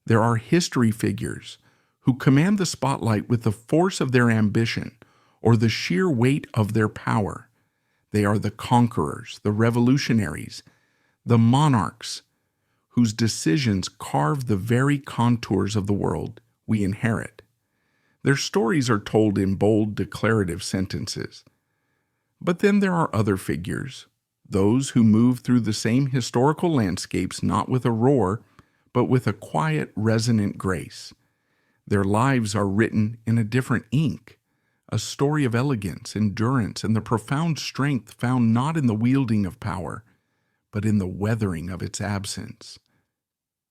There are history figures who command the spotlight with the force of their ambition or the sheer weight of their power. They are the conquerors, the revolutionaries, the monarchs whose decisions carve the very contours of the world we inherit. Their stories are told in bold, declarative sentences. But then there are other figures, those who move through the same historical landscapes not with a roar, but with a quiet, resonant grace. Their lives are written in a different ink, a story of elegance, endurance, and the profound strength found not in the wielding of power, but in the weathering of its absence.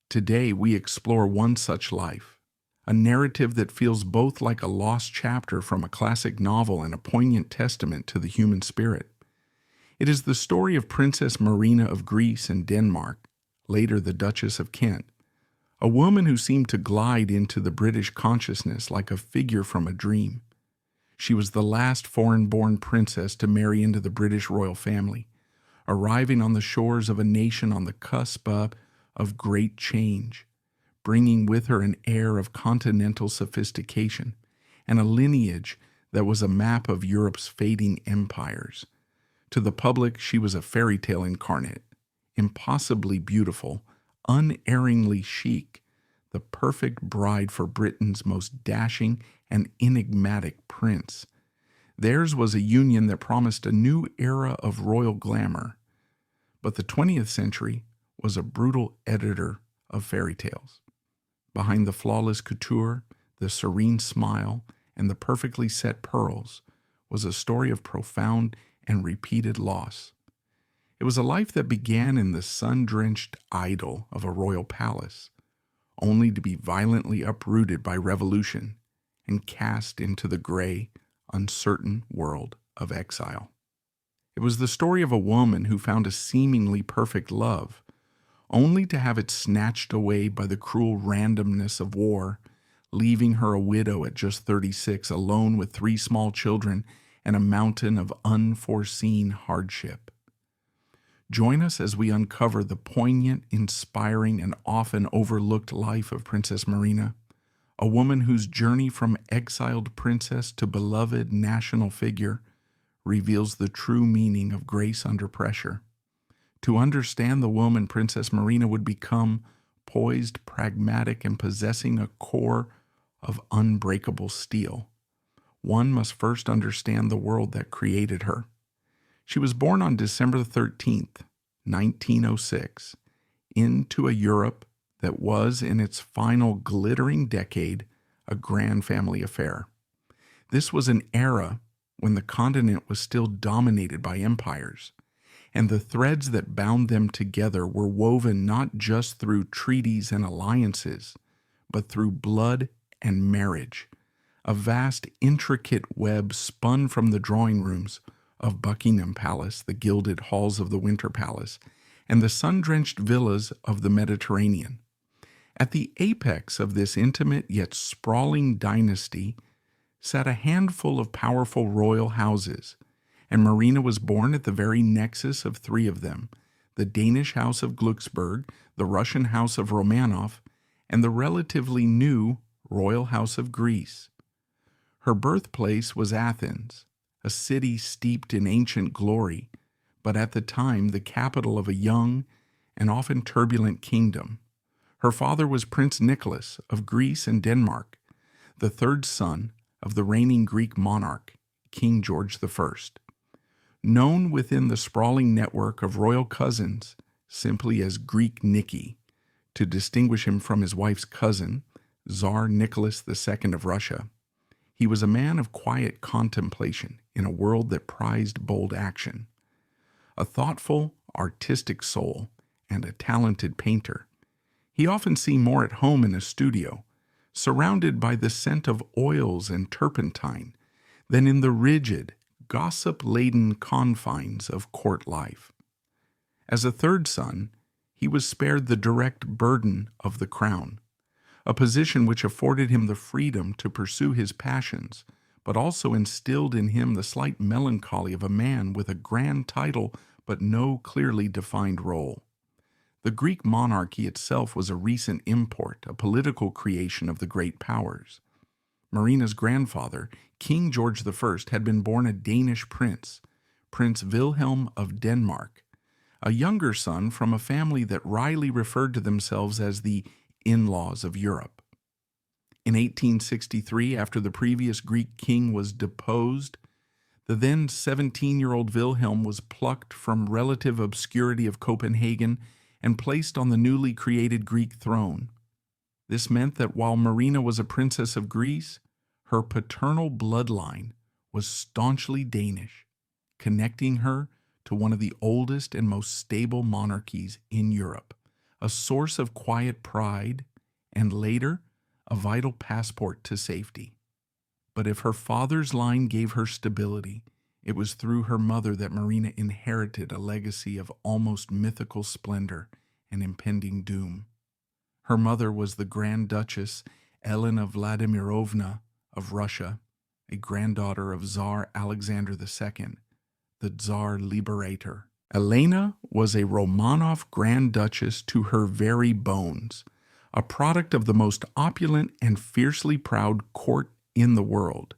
Today we explore one such life, a narrative that feels both like a lost chapter from a classic novel and a poignant testament to the human spirit. It is the story of Princess Marina of Greece and Denmark, later the Duchess of Kent, a woman who seemed to glide into the British consciousness like a figure from a dream. She was the last foreign-born princess to marry into the British royal family, arriving on the shores of a nation on the cusp of great change, bringing with her an air of continental sophistication and a lineage that was a map of Europe's fading empires. To the public, she was a fairy tale incarnate, impossibly beautiful, unerringly chic, the perfect bride for Britain's most dashing and enigmatic prince. Theirs was a union that promised a new era of royal glamour. But the 20th century was a brutal editor of fairy tales. Behind the flawless couture, the serene smile, and the perfectly set pearls was a story of profound and repeated loss. It was a life that began in the sun-drenched idyll of a royal palace, only to be violently uprooted by revolution and cast into the gray, uncertain world of exile. It was the story of a woman who found a seemingly perfect love, only to have it snatched away by the cruel randomness of war, leaving her a widow at just 36, alone with 3 small children and a mountain of unforeseen hardship. Join us as we uncover the poignant, inspiring, and often overlooked life of Princess Marina, a woman whose journey from exiled princess to beloved national figure reveals the true meaning of grace under pressure. To understand the woman Princess Marina would become, poised, pragmatic, and possessing a core of unbreakable steel, one must first understand the world that created her. She was born on December 13th, 1906, into a Europe that was, in its final glittering decade, a grand family affair. This was an era when the continent was still dominated by empires, and the threads that bound them together were woven not just through treaties and alliances, but through blood and marriage, a vast, intricate web spun from the drawing rooms of Buckingham Palace, the gilded halls of the Winter Palace, and the sun-drenched villas of the Mediterranean. At the apex of this intimate yet sprawling dynasty sat a handful of powerful royal houses, and Marina was born at the very nexus of 3 of them, the Danish House of Glücksburg, the Russian House of Romanov, and the relatively new Royal House of Greece. Her birthplace was Athens, a city steeped in ancient glory, but at the time the capital of a young and often turbulent kingdom. Her father was Prince Nicholas of Greece and Denmark, the 3rd son of the reigning Greek monarch, King George I. Known within the sprawling network of royal cousins simply as Greek Nicky, to distinguish him from his wife's cousin, Tsar Nicholas II of Russia. He was a man of quiet contemplation in a world that prized bold action. A thoughtful, artistic soul and a talented painter, he often seemed more at home in a studio, surrounded by the scent of oils and turpentine, than in the rigid, gossip-laden confines of court life. As a 3rd son, he was spared the direct burden of the crown, a position which afforded him the freedom to pursue his passions, but also instilled in him the slight melancholy of a man with a grand title but no clearly defined role. The Greek monarchy itself was a recent import, a political creation of the great powers. Marina's grandfather, King George I, had been born a Danish prince, Prince Wilhelm of Denmark, a younger son from a family that wryly referred to themselves as the in-laws of Europe. In 1863, after the previous Greek king was deposed, the then 17-year-old Wilhelm was plucked from relative obscurity of Copenhagen and placed on the newly created Greek throne. This meant that while Marina was a princess of Greece, her paternal bloodline was staunchly Danish, connecting her to one of the oldest and most stable monarchies in Europe, a source of quiet pride, and later, a vital passport to safety. But if her father's line gave her stability, it was through her mother that Marina inherited a legacy of almost mythical splendor and impending doom. Her mother was the Grand Duchess Elena Vladimirovna of Russia, a granddaughter of Tsar Alexander II, the Tsar Liberator. Elena was a Romanov Grand Duchess to her very bones, a product of the most opulent and fiercely proud court in the world.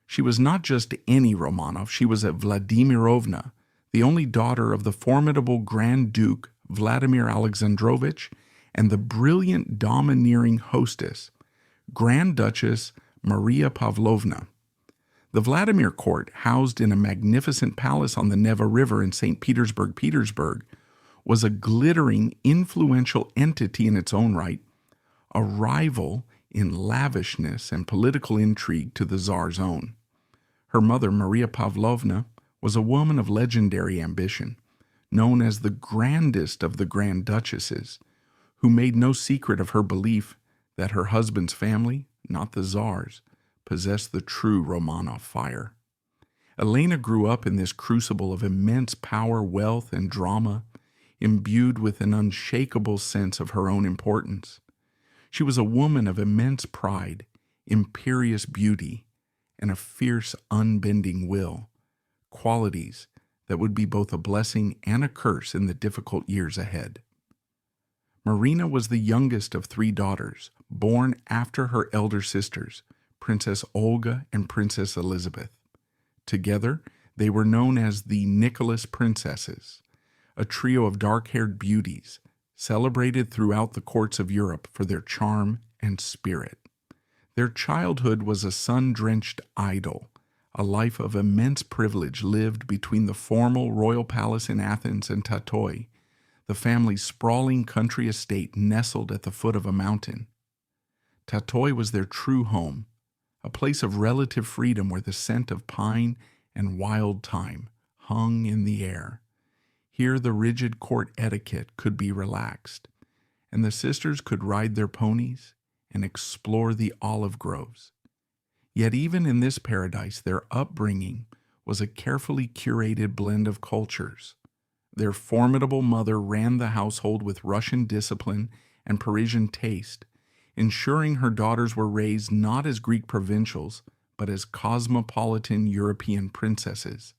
She was not just any Romanov, she was a Vladimirovna, the only daughter of the formidable Grand Duke Vladimir Alexandrovich and the brilliant domineering hostess, Grand Duchess Maria Pavlovna. The Vladimir court, housed in a magnificent palace on the Neva River in St. Petersburg, was a glittering, influential entity in its own right, a rival in lavishness and political intrigue to the Tsar's own. Her mother, Maria Pavlovna, was a woman of legendary ambition, known as the grandest of the Grand Duchesses, who made no secret of her belief that her husband's family, not the Tsar's, possessed the true Romanov fire. Elena grew up in this crucible of immense power, wealth, and drama, imbued with an unshakable sense of her own importance. She was a woman of immense pride, imperious beauty, and a fierce, unbending will, qualities that would be both a blessing and a curse in the difficult years ahead. Marina was the youngest of 3 daughters, born after her elder sisters, Princess Olga and Princess Elizabeth. Together, they were known as the Nicholas Princesses, a trio of dark-haired beauties, celebrated throughout the courts of Europe for their charm and spirit. Their childhood was a sun-drenched idyll, a life of immense privilege lived between the formal royal palace in Athens and Tatoi, the family's sprawling country estate nestled at the foot of a mountain. Tatoi was their true home, a place of relative freedom where the scent of pine and wild thyme hung in the air. Here the rigid court etiquette could be relaxed, and the sisters could ride their ponies and explore the olive groves. Yet even in this paradise, their upbringing was a carefully curated blend of cultures. Their formidable mother ran the household with Russian discipline and Parisian taste, ensuring her daughters were raised not as Greek provincials, but as cosmopolitan European princesses.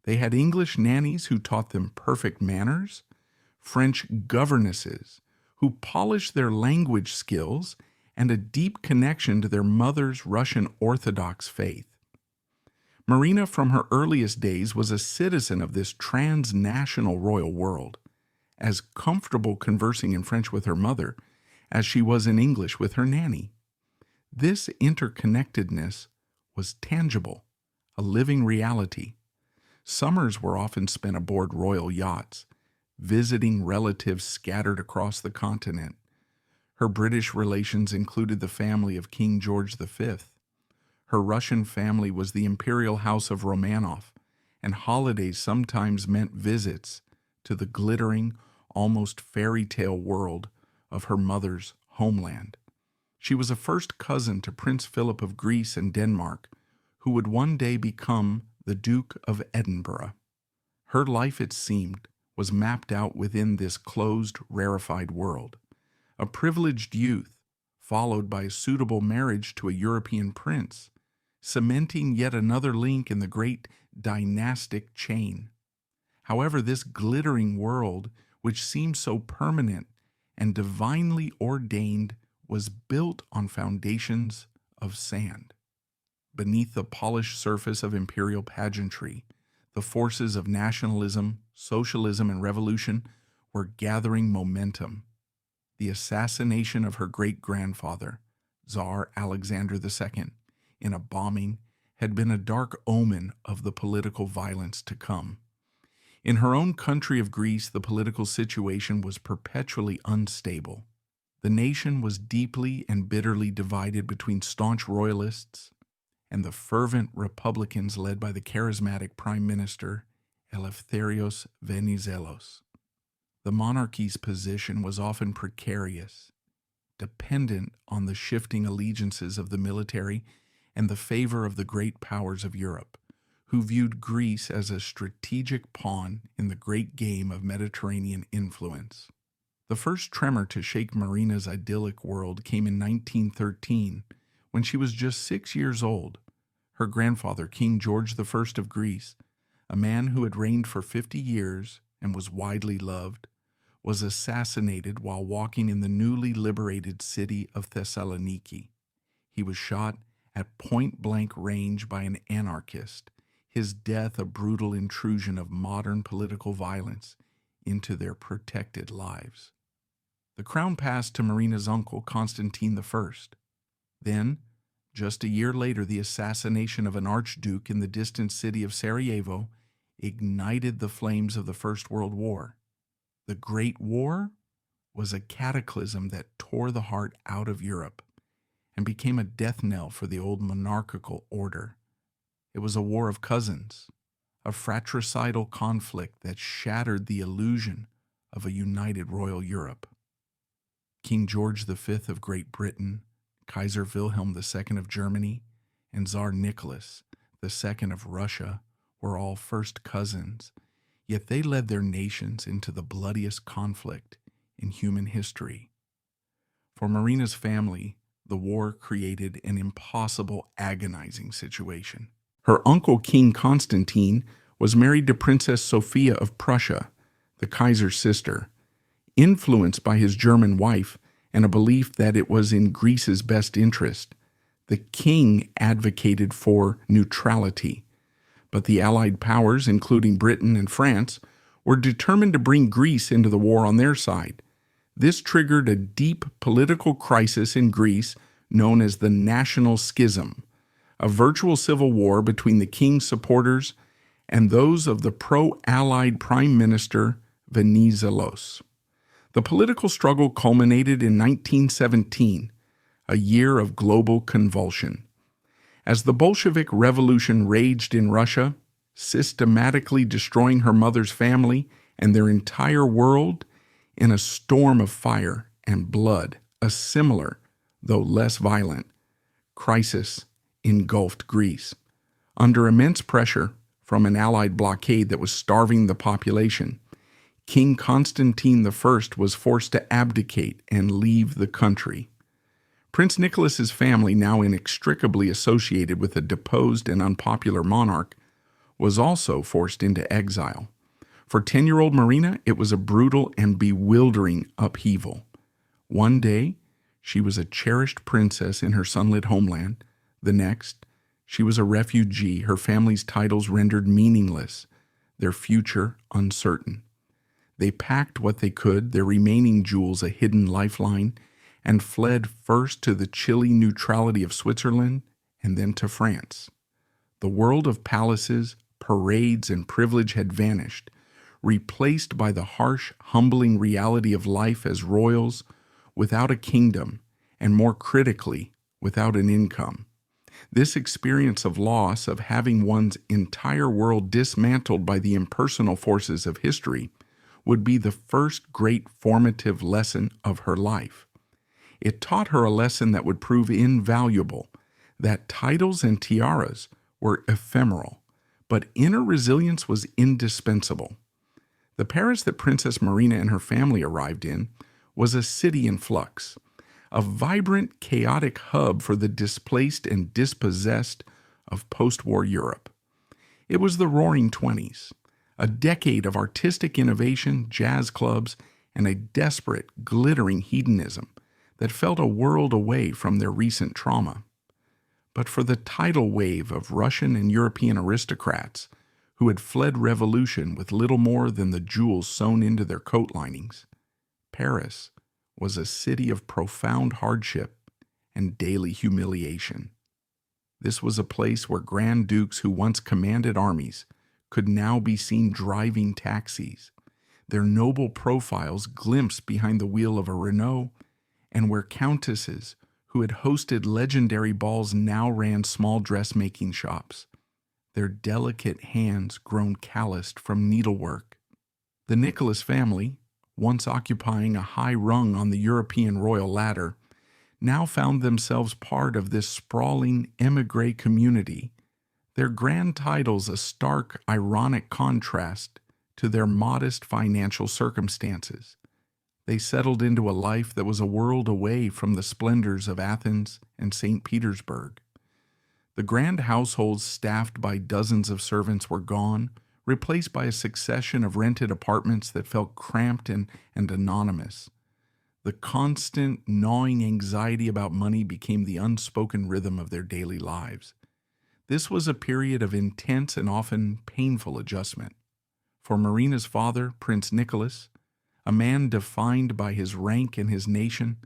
They had English nannies who taught them perfect manners, French governesses who polished their language skills, and a deep connection to their mother's Russian Orthodox faith. Marina, from her earliest days, was a citizen of this transnational royal world, as comfortable conversing in French with her mother as she was in English with her nanny. This interconnectedness was tangible, a living reality. Summers were often spent aboard royal yachts, visiting relatives scattered across the continent. Her British relations included the family of King George V. Her Russian family was the Imperial House of Romanov, and holidays sometimes meant visits to the glittering, almost fairy tale world of her mother's homeland. She was a first cousin to Prince Philip of Greece and Denmark, who would one day become the Duke of Edinburgh. Her life, it seemed, was mapped out within this closed, rarefied world. A privileged youth, followed by a suitable marriage to a European prince, cementing yet another link in the great dynastic chain. However, this glittering world which seemed so permanent and divinely ordained, was built on foundations of sand. Beneath the polished surface of imperial pageantry, the forces of nationalism, socialism, and revolution were gathering momentum. The assassination of her great-grandfather, Tsar Alexander II, in a bombing had been a dark omen of the political violence to come. In her own country of Greece, the political situation was perpetually unstable. The nation was deeply and bitterly divided between staunch royalists and the fervent Republicans led by the charismatic Prime Minister Eleftherios Venizelos. The monarchy's position was often precarious, dependent on the shifting allegiances of the military and the favor of the great powers of Europe, who viewed Greece as a strategic pawn in the great game of Mediterranean influence. The first tremor to shake Marina's idyllic world came in 1913, when she was just 6 years old. Her grandfather, King George I of Greece, a man who had reigned for 50 years and was widely loved, was assassinated while walking in the newly liberated city of Thessaloniki. He was shot at point-blank range by an anarchist, his death a brutal intrusion of modern political violence into their protected lives. The crown passed to Marina's uncle, Constantine I. Then, just a year later, the assassination of an archduke in the distant city of Sarajevo ignited the flames of the First World War. The Great War was a cataclysm that tore the heart out of Europe and became a death knell for the old monarchical order. It was a war of cousins, a fratricidal conflict that shattered the illusion of a united royal Europe. King George V of Great Britain, Kaiser Wilhelm II of Germany, and Tsar Nicholas II of Russia were all first cousins, yet they led their nations into the bloodiest conflict in human history. For Marina's family, the war created an impossible, agonizing situation. Her uncle, King Constantine, was married to Princess Sophia of Prussia, the Kaiser's sister. Influenced by his German wife and a belief that it was in Greece's best interest, the king advocated for neutrality. But the Allied powers, including Britain and France, were determined to bring Greece into the war on their side. This triggered a deep political crisis in Greece known as the National Schism, a virtual civil war between the king's supporters and those of the pro-Allied Prime Minister Venizelos. The political struggle culminated in 1917, a year of global convulsion. As the Bolshevik Revolution raged in Russia, systematically destroying her mother's family and their entire world in a storm of fire and blood, a similar, though less violent, crisis engulfed Greece. Under immense pressure from an Allied blockade that was starving the population, King Constantine I was forced to abdicate and leave the country. Prince Nicholas's family, now inextricably associated with a deposed and unpopular monarch, was also forced into exile. For 10-year-old Marina, it was a brutal and bewildering upheaval. One day, she was a cherished princess in her sunlit homeland. The next, she was a refugee, her family's titles rendered meaningless, their future uncertain. They packed what they could, their remaining jewels a hidden lifeline, and fled first to the chilly neutrality of Switzerland and then to France. The world of palaces, parades, and privilege had vanished, replaced by the harsh, humbling reality of life as royals without a kingdom, and more critically, without an income. This experience of loss, of having one's entire world dismantled by the impersonal forces of history, would be the first great formative lesson of her life. It taught her a lesson that would prove invaluable, that titles and tiaras were ephemeral, but inner resilience was indispensable. The Paris that Princess Marina and her family arrived in was a city in flux, a vibrant, chaotic hub for the displaced and dispossessed of post-war Europe. It was the Roaring Twenties, A decade of artistic innovation, jazz clubs, and a desperate, glittering hedonism that felt a world away from their recent trauma. But for the tidal wave of Russian and European aristocrats who had fled revolution with little more than the jewels sewn into their coat linings, Paris was a city of profound hardship and daily humiliation. This was a place where grand dukes who once commanded armies could now be seen driving taxis, their noble profiles glimpsed behind the wheel of a Renault, and where countesses who had hosted legendary balls now ran small dressmaking shops, their delicate hands grown calloused from needlework. The Nicholas family, once occupying a high rung on the European royal ladder, now found themselves part of this sprawling émigré community, their grand titles a stark, ironic contrast to their modest financial circumstances. They settled into a life that was a world away from the splendors of Athens and St. Petersburg. The grand households staffed by dozens of servants were gone, replaced by a succession of rented apartments that felt cramped and anonymous. The constant, gnawing anxiety about money became the unspoken rhythm of their daily lives. This was a period of intense and often painful adjustment. For Marina's father, Prince Nicholas, a man defined by his rank and his nation,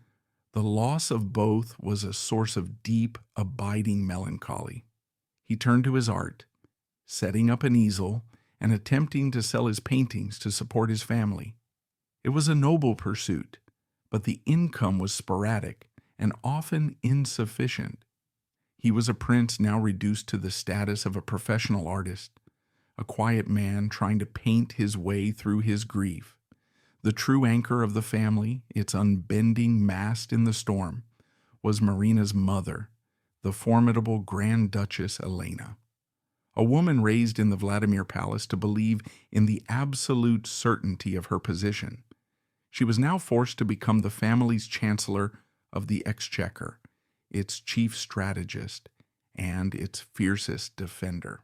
the loss of both was a source of deep, abiding melancholy. He turned to his art, setting up an easel and attempting to sell his paintings to support his family. It was a noble pursuit, but the income was sporadic and often insufficient. He was a prince now reduced to the status of a professional artist, a quiet man trying to paint his way through his grief. The true anchor of the family, its unbending mast in the storm, was Marina's mother, the formidable Grand Duchess Elena, a woman raised in the Vladimir Palace to believe in the absolute certainty of her position. She was now forced to become the family's chancellor of the exchequer, its chief strategist, and its fiercest defender.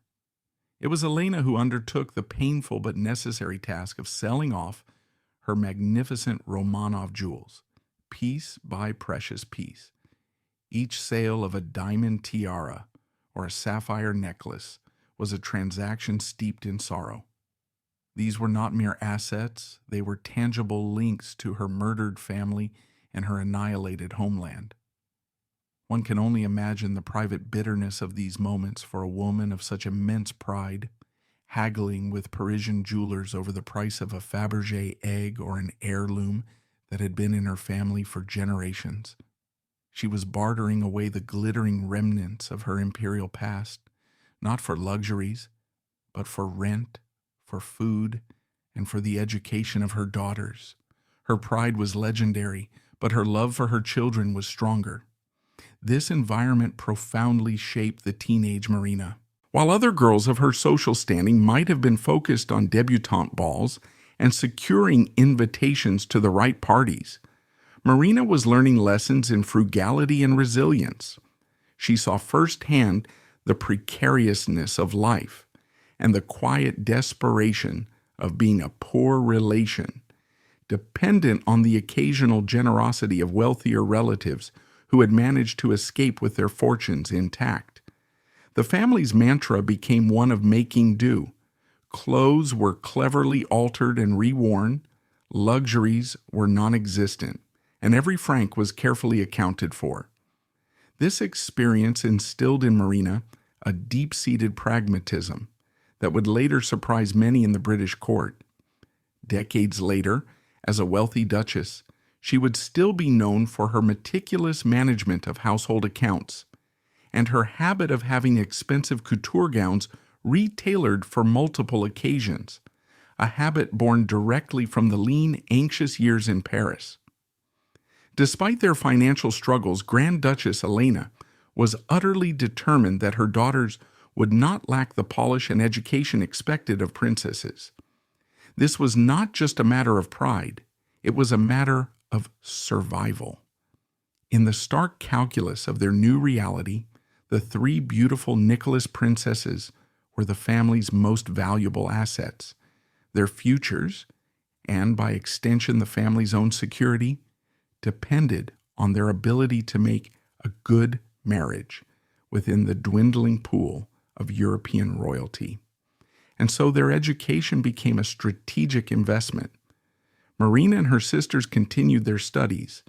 It was Elena who undertook the painful but necessary task of selling off her magnificent Romanov jewels, piece by precious piece. Each sale of a diamond tiara or a sapphire necklace was a transaction steeped in sorrow. These were not mere assets, they were tangible links to her murdered family and her annihilated homeland. One can only imagine the private bitterness of these moments for a woman of such immense pride, haggling with Parisian jewelers over the price of a Fabergé egg or an heirloom that had been in her family for generations. She was bartering away the glittering remnants of her imperial past, not for luxuries, but for rent, for food, and for the education of her daughters. Her pride was legendary, but her love for her children was stronger. This environment profoundly shaped the teenage Marina. While other girls of her social standing might have been focused on debutante balls and securing invitations to the right parties, Marina was learning lessons in frugality and resilience. She saw firsthand the precariousness of life and the quiet desperation of being a poor relation, dependent on the occasional generosity of wealthier relatives who had managed to escape with their fortunes intact. The family's mantra became one of making do. Clothes were cleverly altered and reworn, luxuries were non-existent, and every franc was carefully accounted for. This experience instilled in Marina a deep-seated pragmatism that would later surprise many in the British court. Decades later, as a wealthy duchess, she would still be known for her meticulous management of household accounts and her habit of having expensive couture gowns retailored for multiple occasions, a habit born directly from the lean, anxious years in Paris. Despite their financial struggles, Grand Duchess Elena was utterly determined that her daughters would not lack the polish and education expected of princesses. This was not just a matter of pride, it was a matter of survival. In the stark calculus of their new reality, the three beautiful Nicholas princesses were the family's most valuable assets, Their futures, and by extension the family's own security, depended on their ability to make a good marriage within the dwindling pool of European royalty. And so their education became a strategic investment. Marina and her sisters continued their studies,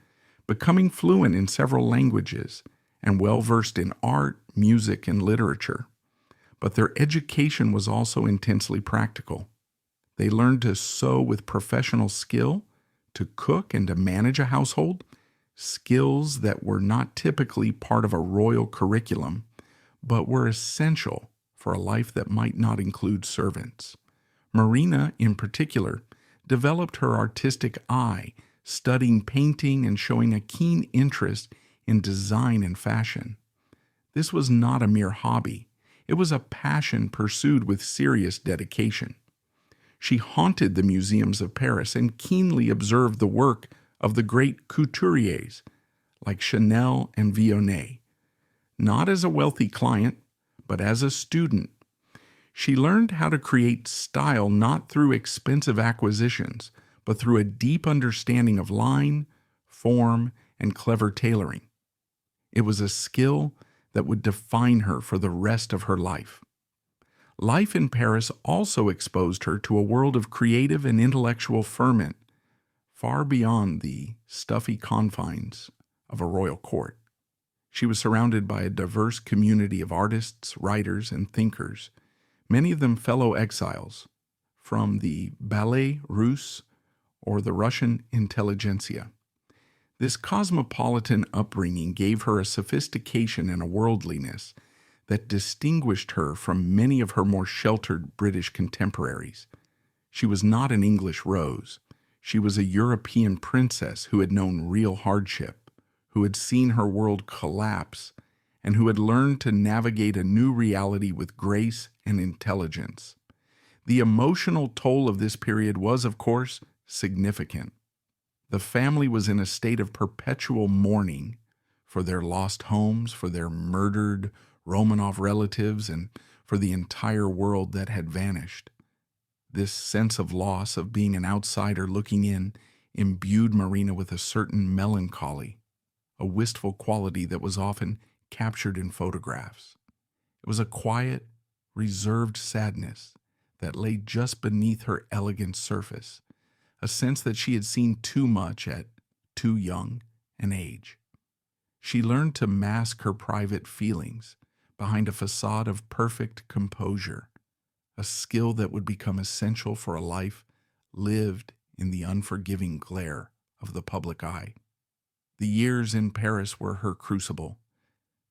becoming fluent in several languages and well-versed in art, music, and literature. But their education was also intensely practical. They learned to sew with professional skill, to cook and to manage a household, skills that were not typically part of a royal curriculum, but were essential for a life that might not include servants. Marina, in particular, developed her artistic eye, studying painting and showing a keen interest in design and fashion. This was not a mere hobby. It was a passion pursued with serious dedication. She haunted the museums of Paris and keenly observed the work of the great couturiers like Chanel and Vionnet. Not as a wealthy client, but as a student. She learned how to create style not through expensive acquisitions, but through a deep understanding of line, form, and clever tailoring. It was a skill that would define her for the rest of her life. Life in Paris also exposed her to a world of creative and intellectual ferment, far beyond the stuffy confines of a royal court. She was surrounded by a diverse community of artists, writers, and thinkers, many of them fellow exiles from the ballet russe or the Russian intelligentsia. This cosmopolitan upbringing gave her a sophistication and a worldliness that distinguished her from many of her more sheltered British contemporaries. She was not an English rose. She was a European princess who had known real hardship, who had seen her world collapse, and who had learned to navigate a new reality with grace and intelligence. The emotional toll of this period was, of course, significant. The family was in a state of perpetual mourning for their lost homes, for their murdered Romanov relatives, and for the entire world that had vanished. This sense of loss, of being an outsider looking in, imbued Marina with a certain melancholy, a wistful quality that was often captured in photographs. It was a quiet, reserved sadness that lay just beneath her elegant surface, a sense that she had seen too much at too young an age. She learned to mask her private feelings behind a facade of perfect composure, a skill that would become essential for a life lived in the unforgiving glare of the public eye. The years in Paris were her crucible.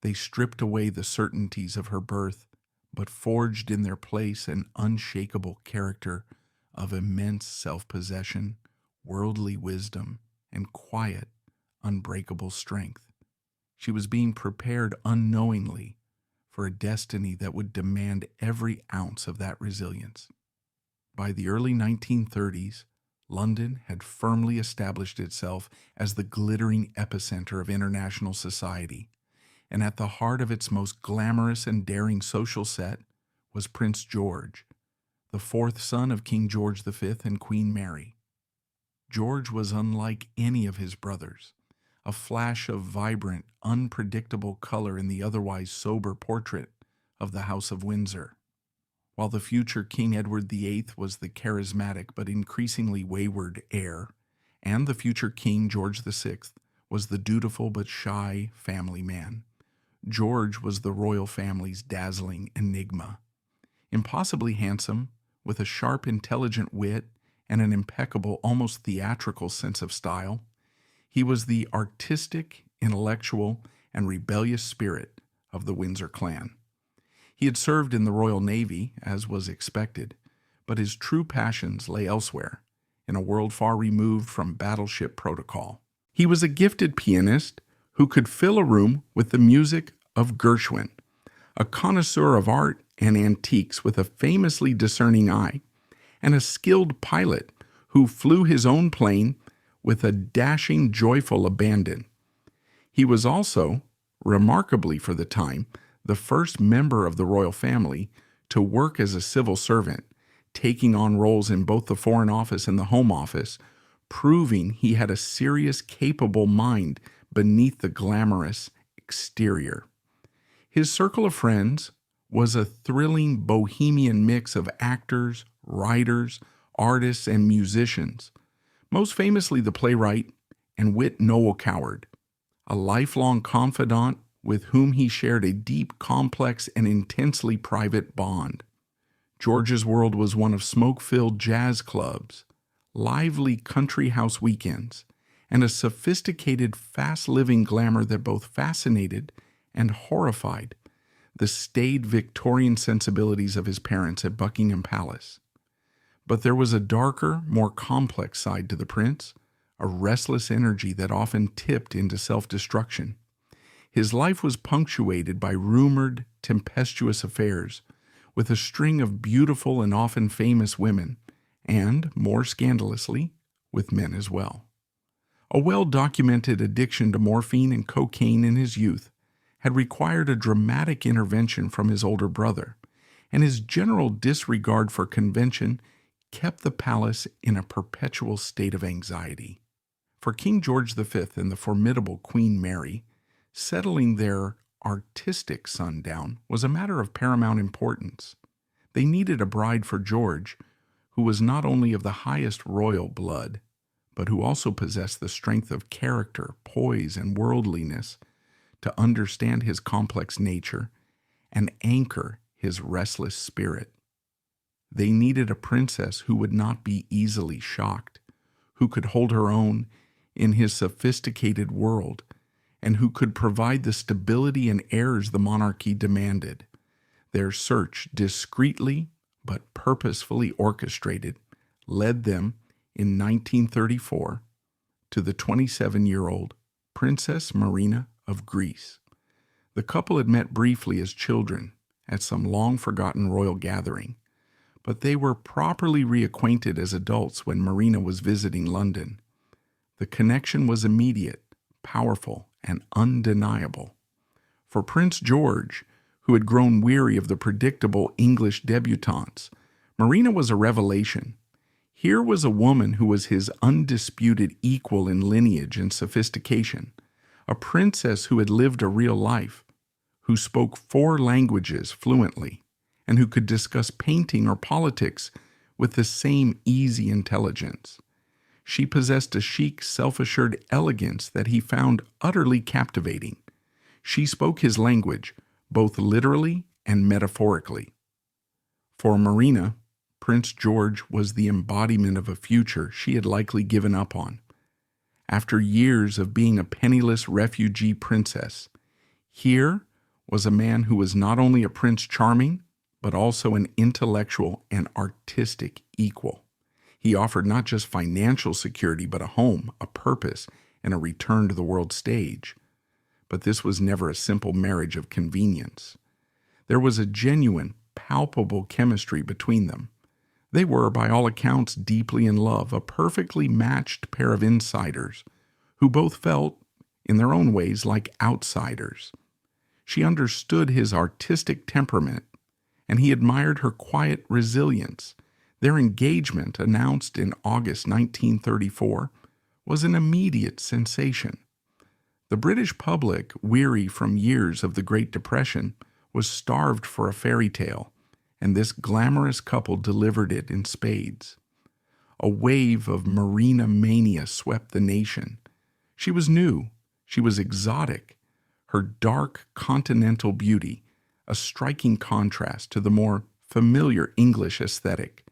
They stripped away the certainties of her birth, but forged in their place an unshakable character of immense self-possession, worldly wisdom, and quiet, unbreakable strength. She was being prepared unknowingly for a destiny that would demand every ounce of that resilience. By the early 1930s, London had firmly established itself as the glittering epicenter of international society, and at the heart of its most glamorous and daring social set was Prince George, the fourth son of King George V and Queen Mary. George was unlike any of his brothers, a flash of vibrant, unpredictable color in the otherwise sober portrait of the House of Windsor. While the future King Edward VIII was the charismatic but increasingly wayward heir, and the future King George VI was the dutiful but shy family man, George was the royal family's dazzling enigma. Impossibly handsome, with a sharp, intelligent wit and an impeccable, almost theatrical sense of style, he was the artistic, intellectual, and rebellious spirit of the Windsor clan. He had served in the Royal Navy, as was expected, but his true passions lay elsewhere, in a world far removed from battleship protocol. He was a gifted pianist who could fill a room with the music of Gershwin, a connoisseur of art and antiques with a famously discerning eye, and a skilled pilot who flew his own plane with a dashing, joyful abandon. He was also, remarkably for the time, the first member of the royal family to work as a civil servant, taking on roles in both the Foreign Office and the Home Office, proving he had a serious, capable mind beneath the glamorous exterior. His circle of friends was a thrilling bohemian mix of actors, writers, artists, and musicians, most famously the playwright and wit Noel Coward, a lifelong confidant with whom he shared a deep, complex, and intensely private bond. George's world was one of smoke-filled jazz clubs, lively country house weekends, and a sophisticated, fast-living glamour that both fascinated and horrified the staid Victorian sensibilities of his parents at Buckingham Palace. But there was a darker, more complex side to the prince, a restless energy that often tipped into self-destruction. His life was punctuated by rumored, tempestuous affairs with a string of beautiful and often famous women, and, more scandalously, with men as well. A well-documented addiction to morphine and cocaine in his youth had required a dramatic intervention from his older brother, and his general disregard for convention kept the palace in a perpetual state of anxiety. For King George V and the formidable Queen Mary, settling their artistic son down was a matter of paramount importance. They needed a bride for George, who was not only of the highest royal blood, but who also possessed the strength of character, poise, and worldliness to understand his complex nature and anchor his restless spirit. They needed a princess who would not be easily shocked, who could hold her own in his sophisticated world, and who could provide the stability and airs the monarchy demanded. Their search, discreetly but purposefully orchestrated, led them in 1934 to the 27-year-old Princess Marina of Greece. The couple had met briefly as children at some long-forgotten royal gathering, but they were properly reacquainted as adults when Marina was visiting London. The connection was immediate, powerful, and undeniable. For Prince George, who had grown weary of the predictable English debutantes, Marina was a revelation. Here was a woman who was his undisputed equal in lineage and sophistication, a princess who had lived a real life, who spoke 4 languages fluently, and who could discuss painting or politics with the same easy intelligence. She possessed a chic, self-assured elegance that he found utterly captivating. She spoke his language, both literally and metaphorically. For Marina, Prince George was the embodiment of a future she had likely given up on. After years of being a penniless refugee princess, here was a man who was not only a Prince Charming, but also an intellectual and artistic equal. He offered not just financial security, but a home, a purpose, and a return to the world stage. But this was never a simple marriage of convenience. There was a genuine, palpable chemistry between them. They were, by all accounts, deeply in love, a perfectly matched pair of insiders who both felt, in their own ways, like outsiders. She understood his artistic temperament, and he admired her quiet resilience. Their engagement, announced in August 1934, was an immediate sensation. The British public, weary from years of the Great Depression, was starved for a fairy tale, and this glamorous couple delivered it in spades. A wave of Marina mania swept the nation. She was new, she was exotic, her dark continental beauty, a striking contrast to the more familiar English aesthetic.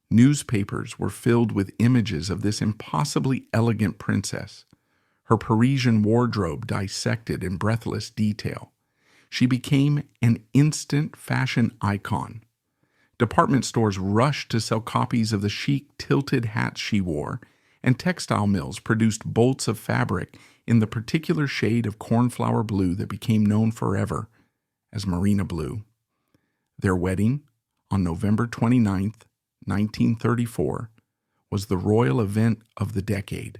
Newspapers were filled with images of this impossibly elegant princess, her Parisian wardrobe dissected in breathless detail. She became an instant fashion icon. Department stores rushed to sell copies of the chic tilted hats she wore, and textile mills produced bolts of fabric in the particular shade of cornflower blue that became known forever as Marina blue. Their wedding, on November 29th, 1934, was the royal event of the decade,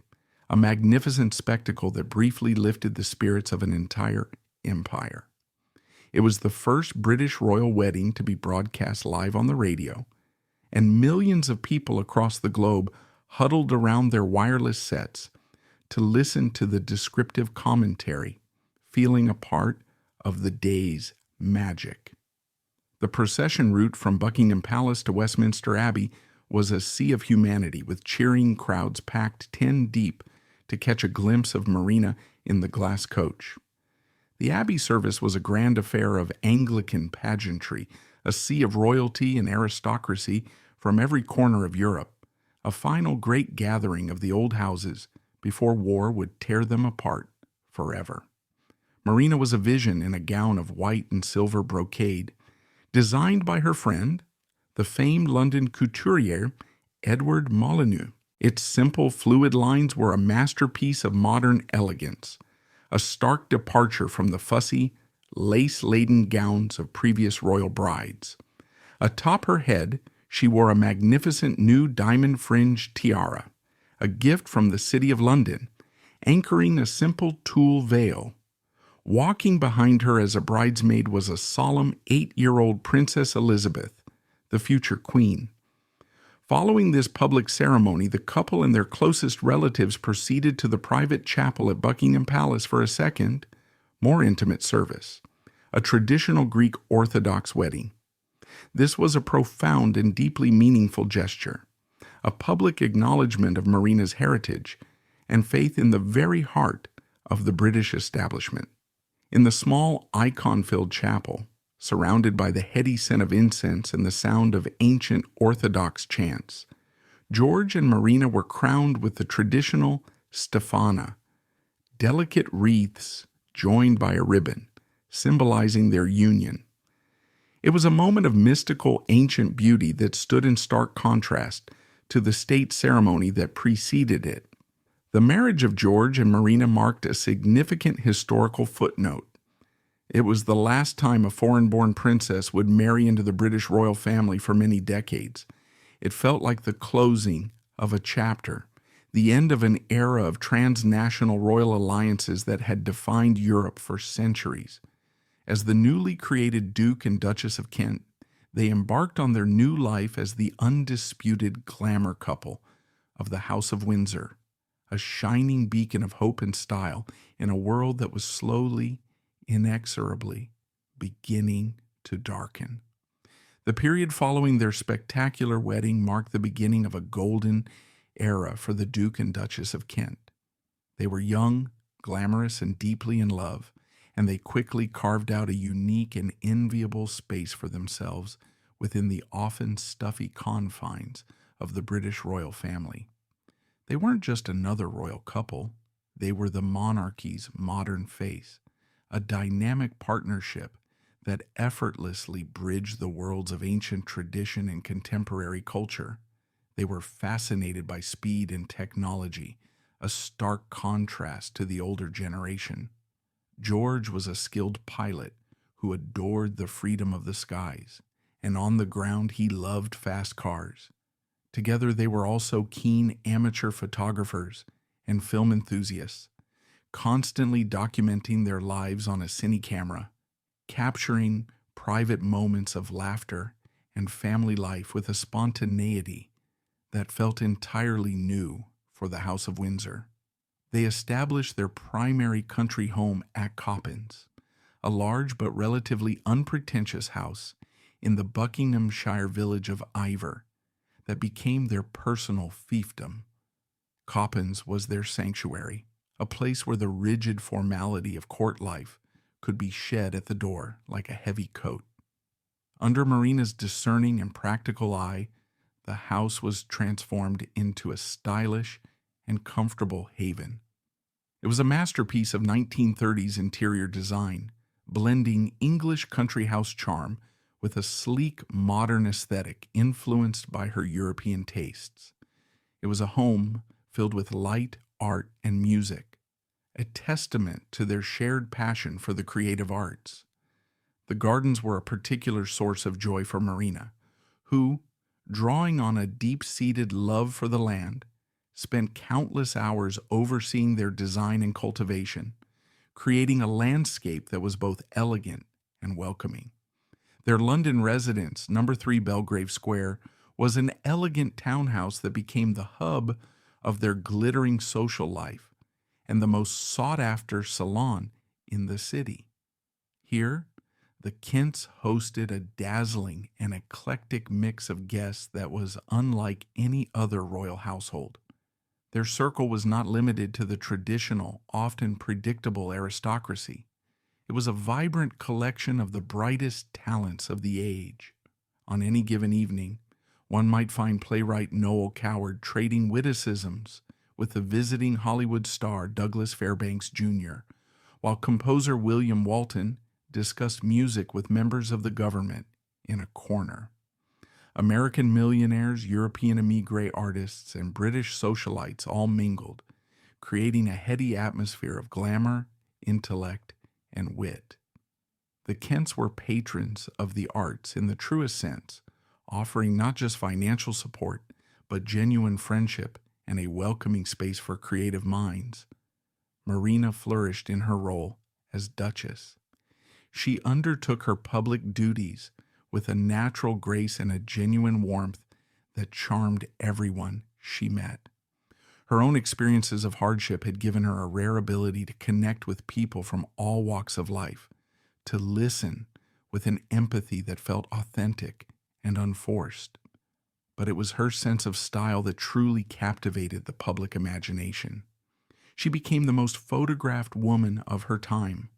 a magnificent spectacle that briefly lifted the spirits of an entire empire. It was the first British royal wedding to be broadcast live on the radio, and millions of people across the globe huddled around their wireless sets to listen to the descriptive commentary, feeling a part of the day's magic. The procession route from Buckingham Palace to Westminster Abbey was a sea of humanity, with cheering crowds packed 10 deep to catch a glimpse of Marina in the glass coach. The Abbey service was a grand affair of Anglican pageantry, a sea of royalty and aristocracy from every corner of Europe, a final great gathering of the old houses before war would tear them apart forever. Marina was a vision in a gown of white and silver brocade, designed by her friend, the famed London couturier Edward Molyneux. Its simple, fluid lines were a masterpiece of modern elegance, a stark departure from the fussy, lace-laden gowns of previous royal brides. Atop her head, she wore a magnificent new diamond-fringed tiara, a gift from the City of London, anchoring a simple tulle veil. Walking behind her as a bridesmaid was a solemn 8-year-old Princess Elizabeth, the future queen. Following this public ceremony, the couple and their closest relatives proceeded to the private chapel at Buckingham Palace for a second, more intimate service, a traditional Greek Orthodox wedding. This was a profound and deeply meaningful gesture, a public acknowledgement of Marina's heritage and faith in the very heart of the British establishment. In the small, icon-filled chapel, surrounded by the heady scent of incense and the sound of ancient Orthodox chants, George and Marina were crowned with the traditional stephana, delicate wreaths joined by a ribbon, symbolizing their union. It was a moment of mystical, ancient beauty that stood in stark contrast to the state ceremony that preceded it. The marriage of George and Marina marked a significant historical footnote. It was the last time a foreign-born princess would marry into the British royal family for many decades. It felt like the closing of a chapter, the end of an era of transnational royal alliances that had defined Europe for centuries. As the newly created Duke and Duchess of Kent, they embarked on their new life as the undisputed glamour couple of the House of Windsor, a shining beacon of hope and style in a world that was slowly, inexorably beginning to darken. The period following their spectacular wedding marked the beginning of a golden era for the Duke and Duchess of Kent. They were young, glamorous, and deeply in love, and they quickly carved out a unique and enviable space for themselves within the often stuffy confines of the British royal family. They weren't just another royal couple, they were the monarchy's modern face, a dynamic partnership that effortlessly bridged the worlds of ancient tradition and contemporary culture. They were fascinated by speed and technology, a stark contrast to the older generation. George was a skilled pilot who adored the freedom of the skies, and on the ground he loved fast cars. Together they were also keen amateur photographers and film enthusiasts, constantly documenting their lives on a cine camera, capturing private moments of laughter and family life with a spontaneity that felt entirely new for the House of Windsor. They established their primary country home at Coppens, a large but relatively unpretentious house in the Buckinghamshire village of Iver that became their personal fiefdom. Coppens was their sanctuary, a place where the rigid formality of court life could be shed at the door like a heavy coat. Under Marina's discerning and practical eye, the house was transformed into a stylish and comfortable haven. It was a masterpiece of 1930s interior design, blending English country house charm with a sleek, modern aesthetic influenced by her European tastes. It was a home filled with light, art, and music, a testament to their shared passion for the creative arts. The gardens were a particular source of joy for Marina, who, drawing on a deep-seated love for the land, spent countless hours overseeing their design and cultivation, creating a landscape that was both elegant and welcoming. Their London residence, number 3 Belgrave Square, was an elegant townhouse that became the hub of their glittering social life and the most sought-after salon in the city. Here, the Kents hosted a dazzling and eclectic mix of guests that was unlike any other royal household. Their circle was not limited to the traditional, often predictable aristocracy. It was a vibrant collection of the brightest talents of the age. On any given evening, one might find playwright Noel Coward trading witticisms with the visiting Hollywood star Douglas Fairbanks Jr., while composer William Walton discussed music with members of the government in a corner. American millionaires, European émigré artists, and British socialites all mingled, creating a heady atmosphere of glamour, intellect, and wit. The Kents were patrons of the arts in the truest sense, offering not just financial support, but genuine friendship and a welcoming space for creative minds. Marina flourished in her role as Duchess. She undertook her public duties with a natural grace and a genuine warmth that charmed everyone she met. Her own experiences of hardship had given her a rare ability to connect with people from all walks of life, to listen with an empathy that felt authentic and unforced. But it was her sense of style that truly captivated the public imagination. She became the most photographed woman of her time,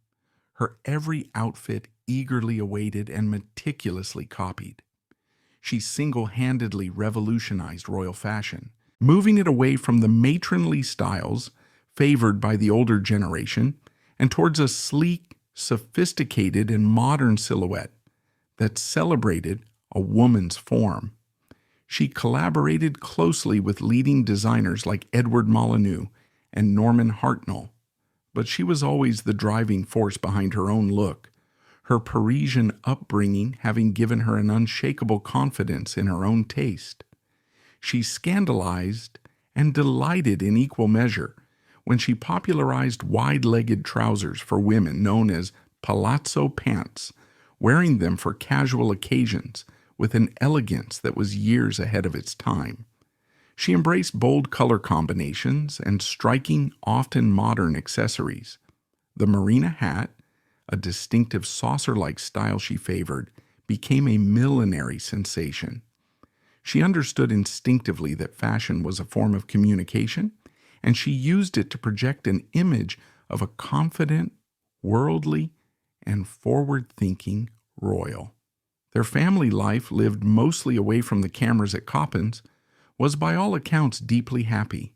her every outfit eagerly awaited and meticulously copied. She single-handedly revolutionized royal fashion, moving it away from the matronly styles favored by the older generation and towards a sleek, sophisticated, and modern silhouette that celebrated a woman's form. She collaborated closely with leading designers like Edward Molyneux and Norman Hartnell, but she was always the driving force behind her own look, her Parisian upbringing having given her an unshakable confidence in her own taste. She scandalized and delighted in equal measure when she popularized wide-legged trousers for women known as palazzo pants, wearing them for casual occasions with an elegance that was years ahead of its time. She embraced bold color combinations and striking, often modern accessories. The Marina hat, a distinctive saucer-like style she favored, became a millinery sensation. She understood instinctively that fashion was a form of communication, and she used it to project an image of a confident, worldly, and forward-thinking royal. Their family life, lived mostly away from the cameras at Coppens, was by all accounts deeply happy.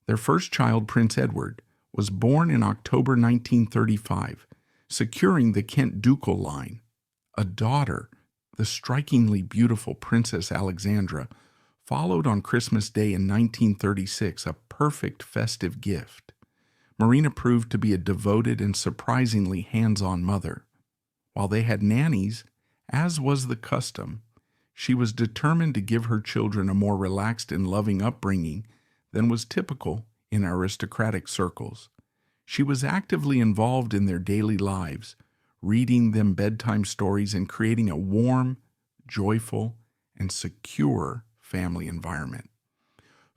Their first child, Prince Edward, was born in October 1935, securing the Kent ducal line. A daughter, the strikingly beautiful Princess Alexandra, followed on Christmas Day in 1936, a perfect festive gift. Marina proved to be a devoted and surprisingly hands-on mother. While they had nannies, as was the custom, she was determined to give her children a more relaxed and loving upbringing than was typical in aristocratic circles. She was actively involved in their daily lives, reading them bedtime stories and creating a warm, joyful, and secure family environment.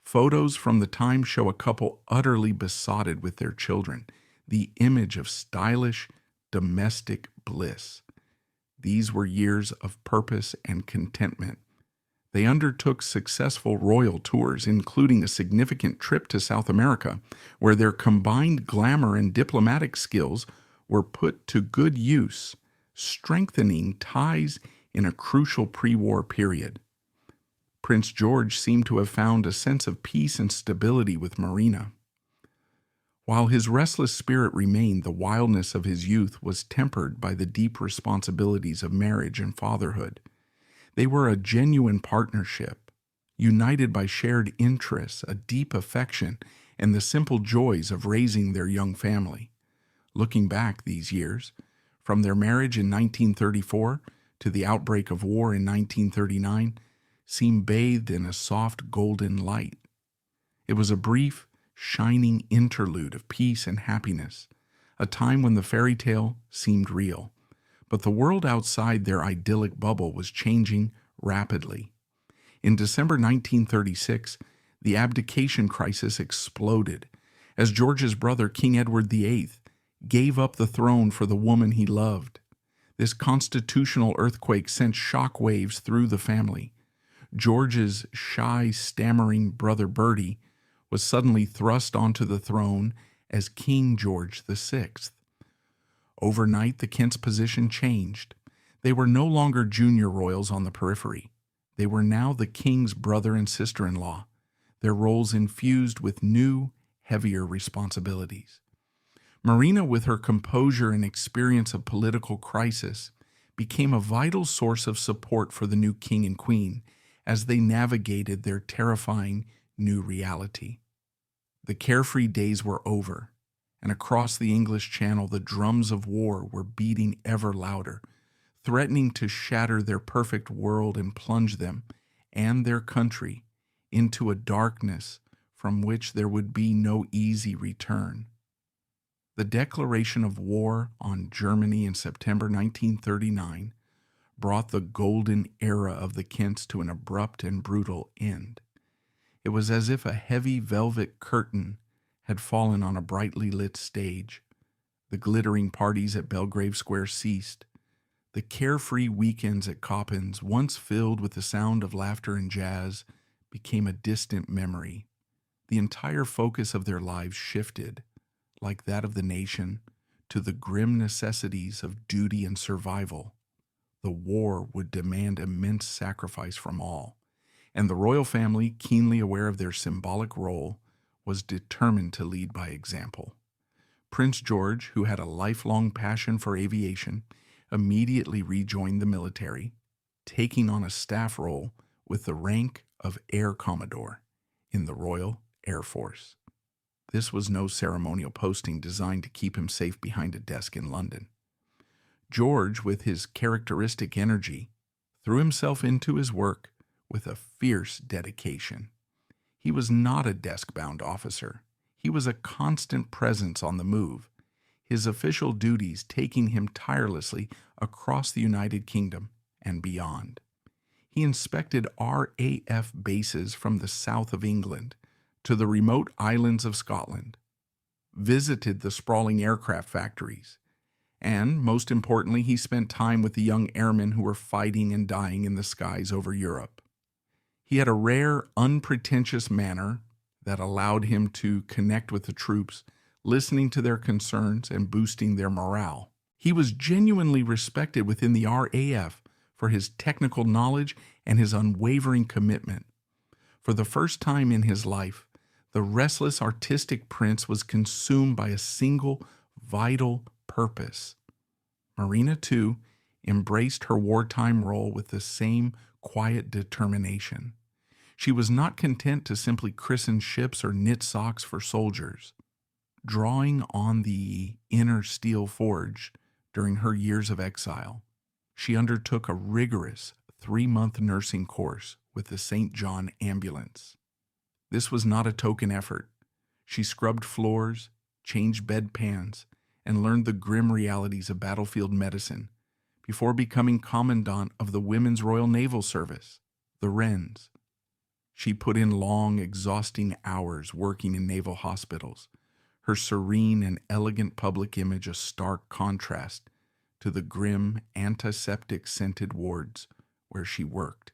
Photos from the time show a couple utterly besotted with their children, the image of stylish, domestic bliss. These were years of purpose and contentment. They undertook successful royal tours, including a significant trip to South America, where their combined glamour and diplomatic skills were put to good use, strengthening ties in a crucial pre-war period. Prince George seemed to have found a sense of peace and stability with Marina. While his restless spirit remained, the wildness of his youth was tempered by the deep responsibilities of marriage and fatherhood. They were a genuine partnership, united by shared interests, a deep affection, and the simple joys of raising their young family. Looking back these years, from their marriage in 1934 to the outbreak of war in 1939, seem bathed in a soft golden light. It was a brief, shining interlude of peace and happiness, a time when the fairy tale seemed real, but the world outside their idyllic bubble was changing rapidly. In December 1936, the abdication crisis exploded as George's brother, King Edward VIII, gave up the throne for the woman he loved. This constitutional earthquake sent shock waves through the family. George's shy, stammering brother Bertie was suddenly thrust onto the throne as King George VI. Overnight, the Kents' position changed. They were no longer junior royals on the periphery. They were now the king's brother and sister-in-law, their roles infused with new, heavier responsibilities. Marina, with her composure and experience of political crisis, became a vital source of support for the new king and queen as they navigated their terrifying new reality. The carefree days were over, and across the English Channel the drums of war were beating ever louder, threatening to shatter their perfect world and plunge them and their country into a darkness from which there would be no easy return. The declaration of war on Germany in September 1939 brought the golden era of the Kents to an abrupt and brutal end. It was as if a heavy velvet curtain had fallen on a brightly lit stage. The glittering parties at Belgrave Square ceased. The carefree weekends at Coppens, once filled with the sound of laughter and jazz, became a distant memory. The entire focus of their lives shifted, like that of the nation, to the grim necessities of duty and survival. The war would demand immense sacrifice from all, and the royal family, keenly aware of their symbolic role, was determined to lead by example. Prince George, who had a lifelong passion for aviation, immediately rejoined the military, taking on a staff role with the rank of Air Commodore in the Royal Air Force. This was no ceremonial posting designed to keep him safe behind a desk in London. George, with his characteristic energy, threw himself into his work with a fierce dedication. He was not a desk-bound officer. He was a constant presence on the move, his official duties taking him tirelessly across the United Kingdom and beyond. He inspected RAF bases from the south of England to the remote islands of Scotland, visited the sprawling aircraft factories, and, most importantly, he spent time with the young airmen who were fighting and dying in the skies over Europe. He had a rare, unpretentious manner that allowed him to connect with the troops, listening to their concerns and boosting their morale. He was genuinely respected within the RAF for his technical knowledge and his unwavering commitment. For the first time in his life, the restless artistic prince was consumed by a single, vital purpose. Marina, too, embraced her wartime role with the same quiet determination. She was not content to simply christen ships or knit socks for soldiers. Drawing on the inner steel forged during her years of exile, she undertook a rigorous 3-month nursing course with the St. John Ambulance. This was not a token effort. She scrubbed floors, changed bedpans, and learned the grim realities of battlefield medicine before becoming Commandant of the Women's Royal Naval Service, the Wrens. She put in long, exhausting hours working in naval hospitals, her serene and elegant public image a stark contrast to the grim, antiseptic-scented wards where she worked.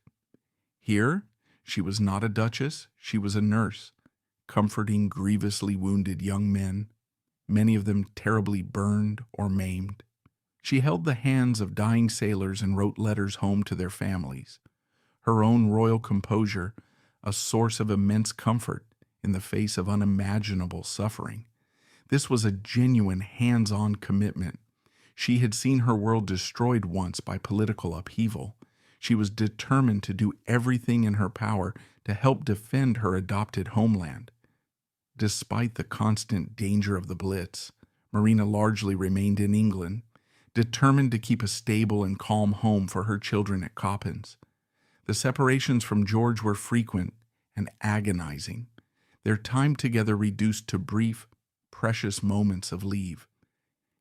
Here, she was not a duchess, she was a nurse, comforting grievously wounded young men, many of them terribly burned or maimed. She held the hands of dying sailors and wrote letters home to their families. Her own royal composure, a source of immense comfort in the face of unimaginable suffering. This was a genuine hands-on commitment. She had seen her world destroyed once by political upheaval. She was determined to do everything in her power to help defend her adopted homeland. Despite the constant danger of the Blitz, Marina largely remained in England, determined to keep a stable and calm home for her children at Coppens. The separations from George were frequent and agonizing, their time together reduced to brief, precious moments of leave.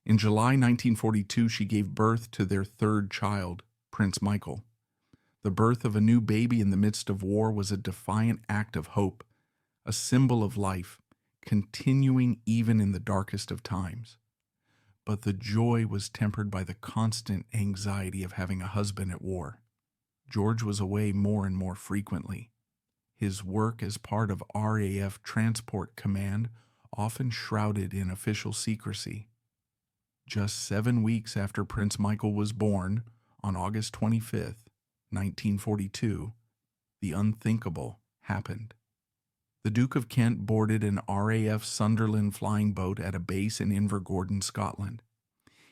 In July 1942, she gave birth to their third child, Prince Michael. The birth of a new baby in the midst of war was a defiant act of hope, a symbol of life, continuing even in the darkest of times. But the joy was tempered by the constant anxiety of having a husband at war. George was away more and more frequently. His work as part of RAF Transport Command often shrouded in official secrecy. Just 7 weeks after Prince Michael was born, on August 25th, 1942, the unthinkable happened. The Duke of Kent boarded an RAF Sunderland flying boat at a base in Invergordon, Scotland.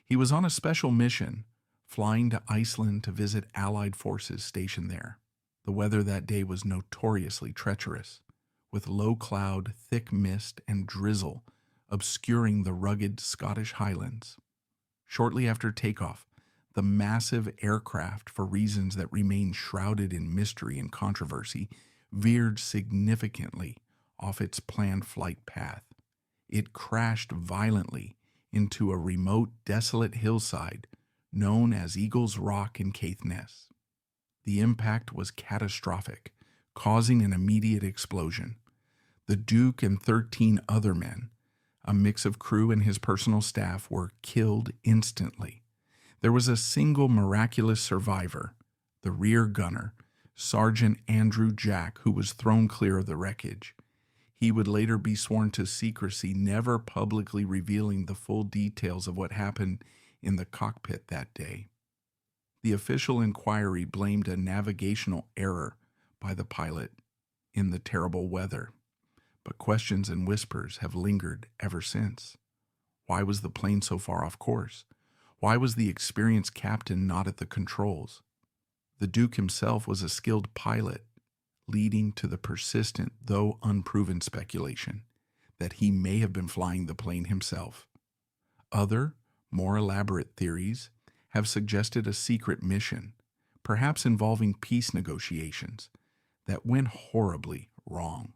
He was on a special mission, flying to Iceland to visit Allied forces stationed there. The weather that day was notoriously treacherous, with low cloud, thick mist, and drizzle obscuring the rugged Scottish Highlands. Shortly after takeoff, the massive aircraft, for reasons that remain shrouded in mystery and controversy, veered significantly off its planned flight path. It crashed violently into a remote, desolate hillside known as Eagle's Rock in Caithness. The impact was catastrophic, causing an immediate explosion. The Duke and 13 other men, a mix of crew and his personal staff, were killed instantly. There was a single miraculous survivor, the rear gunner, Sergeant Andrew Jack, who was thrown clear of the wreckage. He would later be sworn to secrecy, never publicly revealing the full details of what happened in the cockpit that day. The official inquiry blamed a navigational error by the pilot in the terrible weather, but questions and whispers have lingered ever since. Why was the plane so far off course? Why was the experienced captain not at the controls? The Duke himself was a skilled pilot, leading to the persistent, though unproven speculation that he may have been flying the plane himself. Other, more elaborate theories have suggested a secret mission, perhaps involving peace negotiations, that went horribly wrong.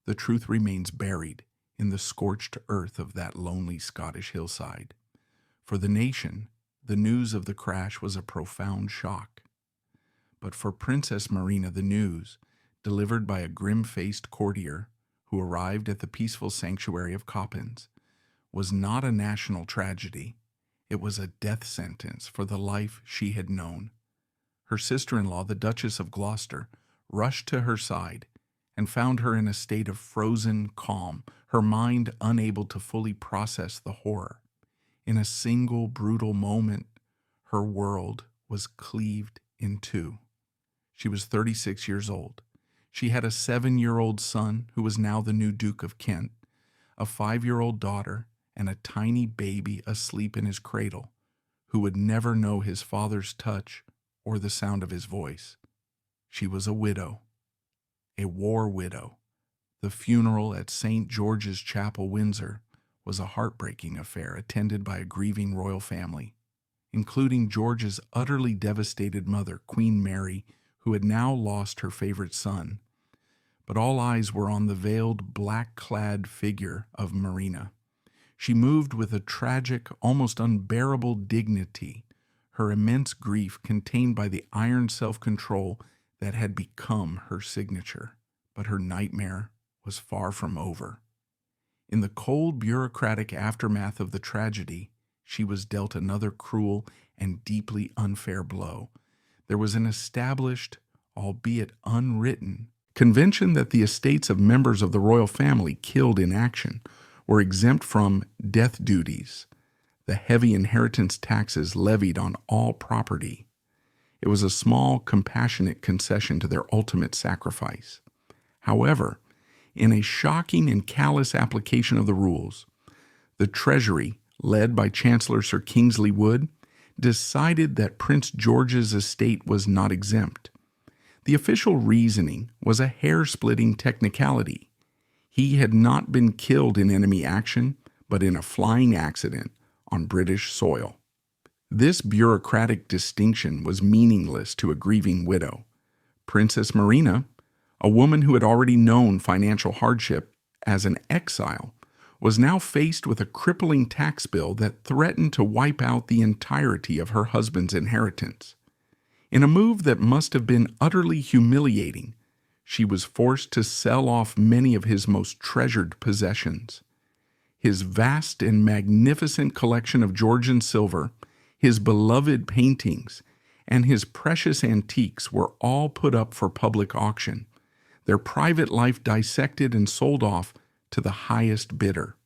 The truth remains buried in the scorched earth of that lonely Scottish hillside. For the nation, the news of the crash was a profound shock. But for Princess Marina, the news, delivered by a grim-faced courtier who arrived at the peaceful sanctuary of Coppens, was not a national tragedy. It was a death sentence for the life she had known. Her sister-in-law, the Duchess of Gloucester, rushed to her side and found her in a state of frozen calm, her mind unable to fully process the horror. In a single brutal moment, her world was cleaved in two. She was 36 years old. She had a 7-year-old son who was now the new Duke of Kent, a 5-year-old daughter, and a tiny baby asleep in his cradle, who would never know his father's touch or the sound of his voice. She was a widow, a war widow. The funeral at St. George's Chapel, Windsor, was a heartbreaking affair attended by a grieving royal family, including George's utterly devastated mother, Queen Mary, who had now lost her favorite son. But all eyes were on the veiled, black-clad figure of Marina. She moved with a tragic, almost unbearable dignity, her immense grief contained by the iron self-control that had become her signature. But her nightmare was far from over. In the cold, bureaucratic aftermath of the tragedy, she was dealt another cruel and deeply unfair blow. There was an established, albeit unwritten, convention that the estates of members of the royal family killed in action were exempt from death duties, the heavy inheritance taxes levied on all property. It was a small, compassionate concession to their ultimate sacrifice. However, in a shocking and callous application of the rules, the Treasury, led by Chancellor Sir Kingsley Wood, decided that Prince George's estate was not exempt. The official reasoning was a hair-splitting technicality. He had not been killed in enemy action, but in a flying accident on British soil. This bureaucratic distinction was meaningless to a grieving widow. Princess Marina, a woman who had already known financial hardship as an exile, was now faced with a crippling tax bill that threatened to wipe out the entirety of her husband's inheritance. In a move that must have been utterly humiliating, she was forced to sell off many of his most treasured possessions. His vast and magnificent collection of Georgian silver, his beloved paintings, and his precious antiques were all put up for public auction, their private life dissected and sold off to the highest bidder.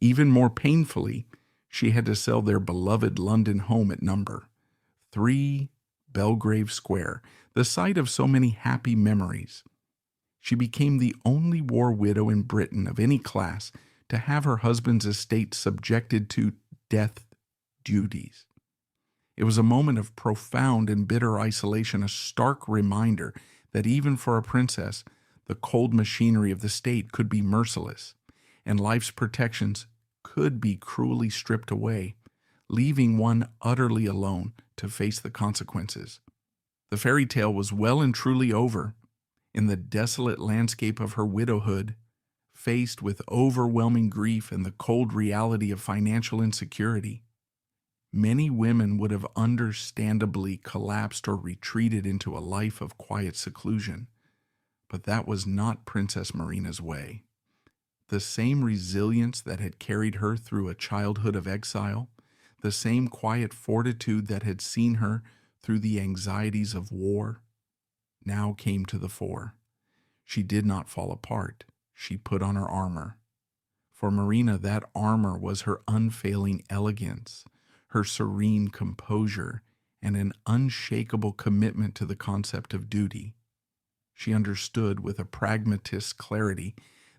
Even more painfully, she had to sell their beloved London home at number 3 Belgrave Square, the site of so many happy memories. She became the only war widow in Britain of any class to have her husband's estate subjected to death duties. It was a moment of profound and bitter isolation, a stark reminder that even for a princess, the cold machinery of the state could be merciless, and life's protections could be cruelly stripped away, leaving one utterly alone to face the consequences. The fairy tale was well and truly over. In the desolate landscape of her widowhood, faced with overwhelming grief and the cold reality of financial insecurity, many women would have understandably collapsed or retreated into a life of quiet seclusion. But that was not Princess Marina's way. The same resilience that had carried her through a childhood of exile, the same quiet fortitude that had seen her through the anxieties of war, now came to the fore. She did not fall apart. She put on her armor. For Marina, that armor was her unfailing elegance, her serene composure, and an unshakable commitment to the concept of duty. She understood with a pragmatist's clarity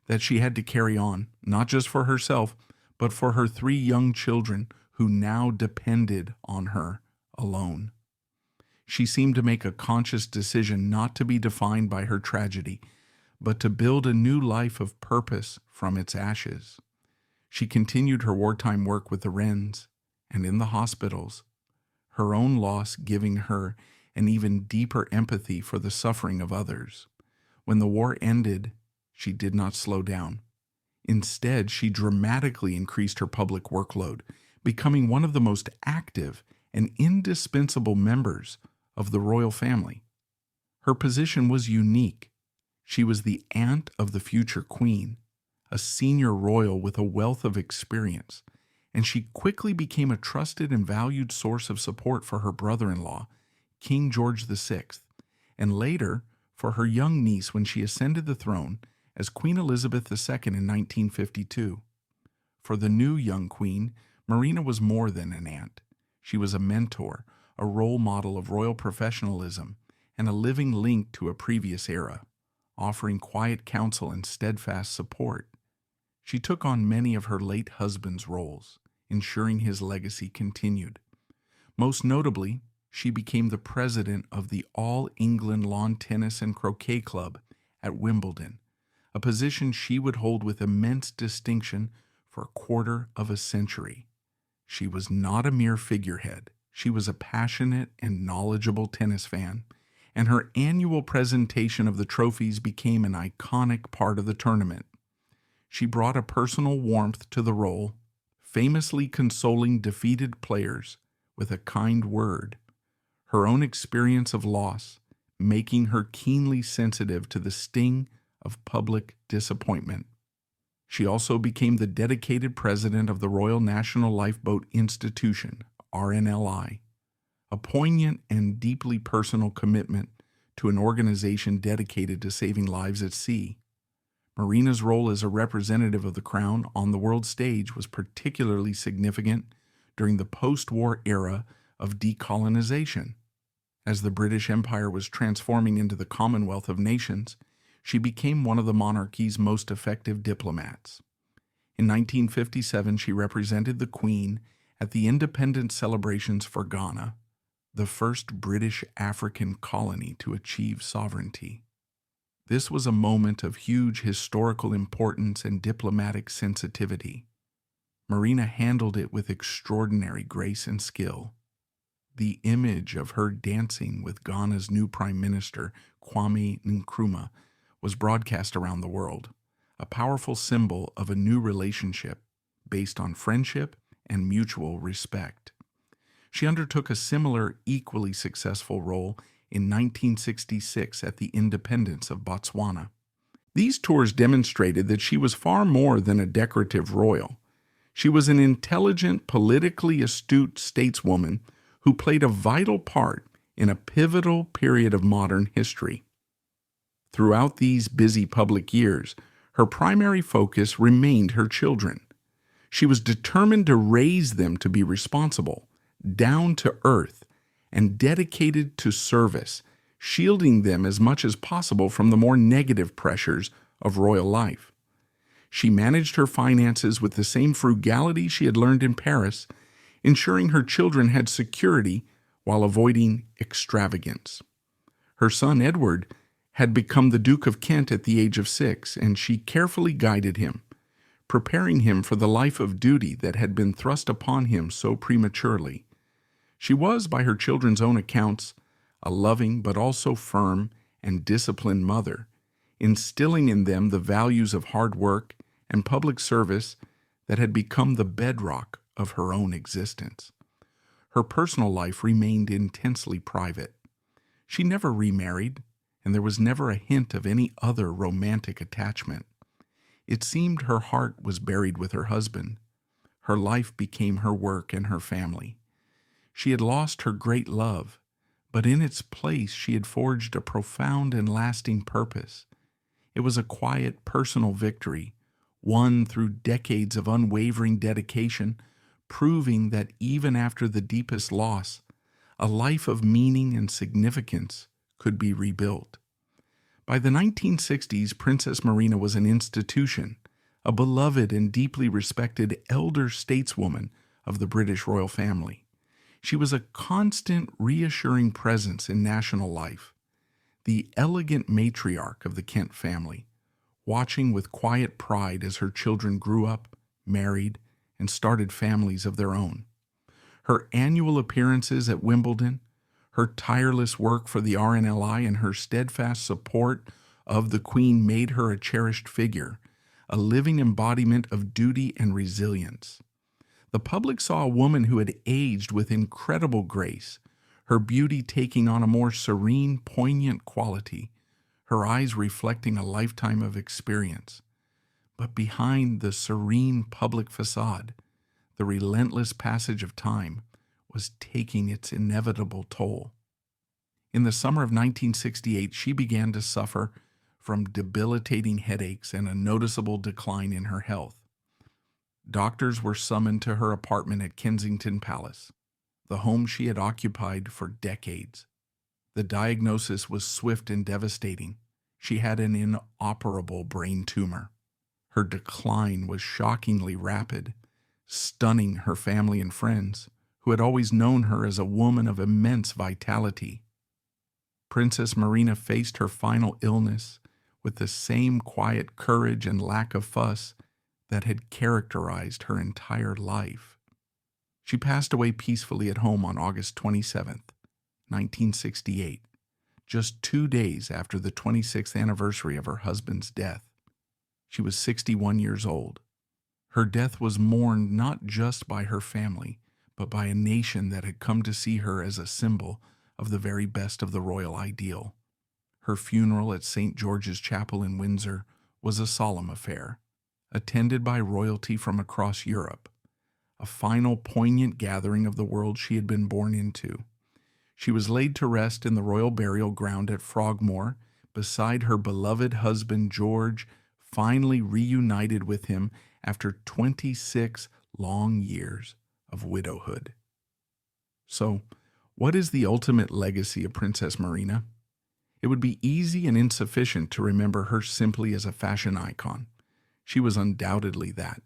that she had to carry on, not just for herself, but for her 3 young children who now depended on her alone. She seemed to make a conscious decision not to be defined by her tragedy, but to build a new life of purpose from its ashes. She continued her wartime work with the Wrens and in the hospitals, her own loss giving her an even deeper empathy for the suffering of others. When the war ended, she did not slow down. Instead, she dramatically increased her public workload, becoming one of the most active and indispensable members of the royal family. Her position was unique. She was the aunt of the future queen, a senior royal with a wealth of experience, and she quickly became a trusted and valued source of support for her brother-in-law, King George VI, and later for her young niece when she ascended the throne as Queen Elizabeth II in 1952. For the new young queen, Marina was more than an aunt. She was a mentor, a role model of royal professionalism, and a living link to a previous era, offering quiet counsel and steadfast support. She took on many of her late husband's roles, ensuring his legacy continued. Most notably, she became the president of the All England Lawn Tennis and Croquet Club at Wimbledon, a position she would hold with immense distinction for a quarter of a century. She was not a mere figurehead. She was a passionate and knowledgeable tennis fan, and her annual presentation of the trophies became an iconic part of the tournament. She brought a personal warmth to the role, famously consoling defeated players with a kind word, her own experience of loss making her keenly sensitive to the sting of public disappointment. She also became the dedicated president of the Royal National Lifeboat Institution, RNLI, a poignant and deeply personal commitment to an organization dedicated to saving lives at sea. Marina's role as a representative of the Crown on the world stage was particularly significant during the post-war era of decolonization. As the British Empire was transforming into the Commonwealth of Nations, she became one of the monarchy's most effective diplomats. In 1957, she represented the Queen at the independence celebrations for Ghana, the first British African colony to achieve sovereignty. This was a moment of huge historical importance and diplomatic sensitivity. Marina handled it with extraordinary grace and skill. The image of her dancing with Ghana's new Prime Minister, Kwame Nkrumah, was broadcast around the world, a powerful symbol of a new relationship based on friendship and mutual respect. She undertook a similar, equally successful role in 1966 at the independence of Botswana. These tours demonstrated that she was far more than a decorative royal. She was an intelligent, politically astute stateswoman who played a vital part in a pivotal period of modern history. Throughout these busy public years, her primary focus remained her children. She was determined to raise them to be responsible, down to earth, and dedicated to service, shielding them as much as possible from the more negative pressures of royal life. She managed her finances with the same frugality she had learned in Paris, ensuring her children had security while avoiding extravagance. Her son Edward had become the Duke of Kent at the age of 6, and she carefully guided him, preparing him for the life of duty that had been thrust upon him so prematurely. She was, by her children's own accounts, a loving but also firm and disciplined mother, instilling in them the values of hard work and public service that had become the bedrock of her own existence. Her personal life remained intensely private. She never remarried, and there was never a hint of any other romantic attachment. It seemed her heart was buried with her husband. Her life became her work and her family. She had lost her great love, but in its place she had forged a profound and lasting purpose. It was a quiet, personal victory, won through decades of unwavering dedication, proving that even after the deepest loss, a life of meaning and significance could be rebuilt. By the 1960s, Princess Marina was an institution, a beloved and deeply respected elder stateswoman of the British royal family. She was a constant, reassuring presence in national life, the elegant matriarch of the Kent family, watching with quiet pride as her children grew up, married, and started families of their own. Her annual appearances at Wimbledon, her tireless work for the RNLI, and her steadfast support of the Queen made her a cherished figure, a living embodiment of duty and resilience. The public saw a woman who had aged with incredible grace, her beauty taking on a more serene, poignant quality, her eyes reflecting a lifetime of experience. But behind the serene public facade, the relentless passage of time was taking its inevitable toll. In the summer of 1968, she began to suffer from debilitating headaches and a noticeable decline in her health. Doctors were summoned to her apartment at Kensington Palace, the home she had occupied for decades. The diagnosis was swift and devastating. She had an inoperable brain tumor. Her decline was shockingly rapid, stunning her family and friends, who had always known her as a woman of immense vitality. Princess Marina faced her final illness with the same quiet courage and lack of fuss that had characterized her entire life. She passed away peacefully at home on August 27, 1968, just 2 days after the 26th anniversary of her husband's death. She was 61 years old. Her death was mourned not just by her family, but by a nation that had come to see her as a symbol of the very best of the royal ideal. Her funeral at St. George's Chapel in Windsor was a solemn affair, attended by royalty from across Europe, a final poignant gathering of the world she had been born into. She was laid to rest in the royal burial ground at Frogmore, beside her beloved husband George, finally reunited with him after 26 long years of widowhood. So, what is the ultimate legacy of Princess Marina? It would be easy and insufficient to remember her simply as a fashion icon. She was undoubtedly that.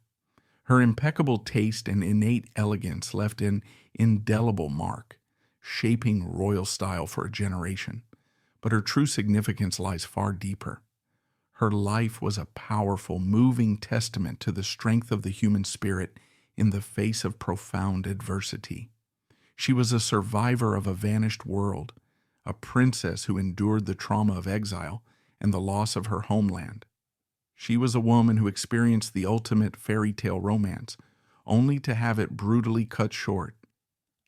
Her impeccable taste and innate elegance left an indelible mark, shaping royal style for a generation. But her true significance lies far deeper. Her life was a powerful, moving testament to the strength of the human spirit in the face of profound adversity. She was a survivor of a vanished world, a princess who endured the trauma of exile and the loss of her homeland. She was a woman who experienced the ultimate fairy tale romance, only to have it brutally cut short.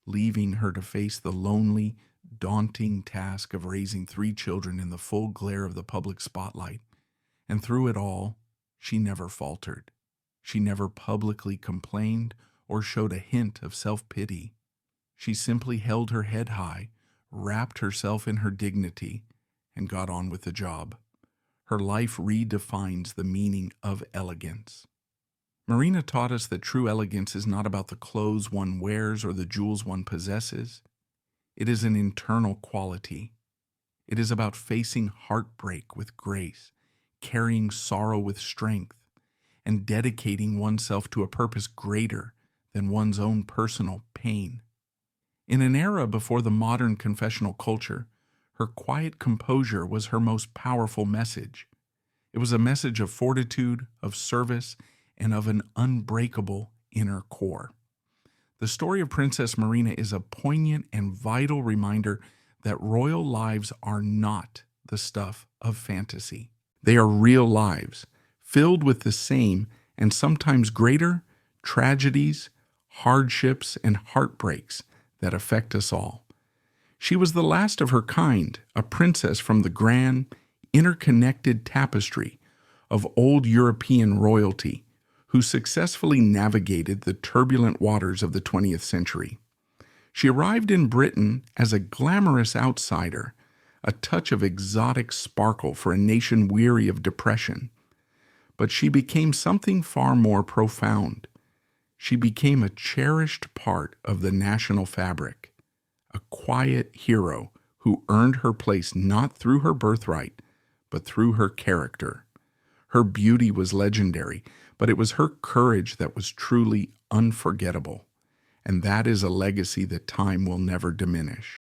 leaving her to face the lonely, daunting task of raising 3 children in the full glare of the public spotlight. And through it all, she never faltered. She never publicly complained or showed a hint of self-pity. She simply held her head high, wrapped herself in her dignity, and got on with the job. Her life redefines the meaning of elegance. Marina taught us that true elegance is not about the clothes one wears or the jewels one possesses. It is an internal quality. It is about facing heartbreak with grace, carrying sorrow with strength, and dedicating oneself to a purpose greater than one's own personal pain. In an era before the modern confessional culture, her quiet composure was her most powerful message. It was a message of fortitude, of service, and of an unbreakable inner core. The story of Princess Marina is a poignant and vital reminder that royal lives are not the stuff of fantasy. They are real lives, filled with the same and sometimes greater tragedies, hardships, and heartbreaks that affect us all. She was the last of her kind, a princess from the grand, interconnected tapestry of old European royalty, who successfully navigated the turbulent waters of the 20th century. She arrived in Britain as a glamorous outsider, a touch of exotic sparkle for a nation weary of depression. But she became something far more profound. She became a cherished part of the national fabric, a quiet hero who earned her place not through her birthright, but through her character. Her beauty was legendary, but it was her courage that was truly unforgettable. And that is a legacy that time will never diminish.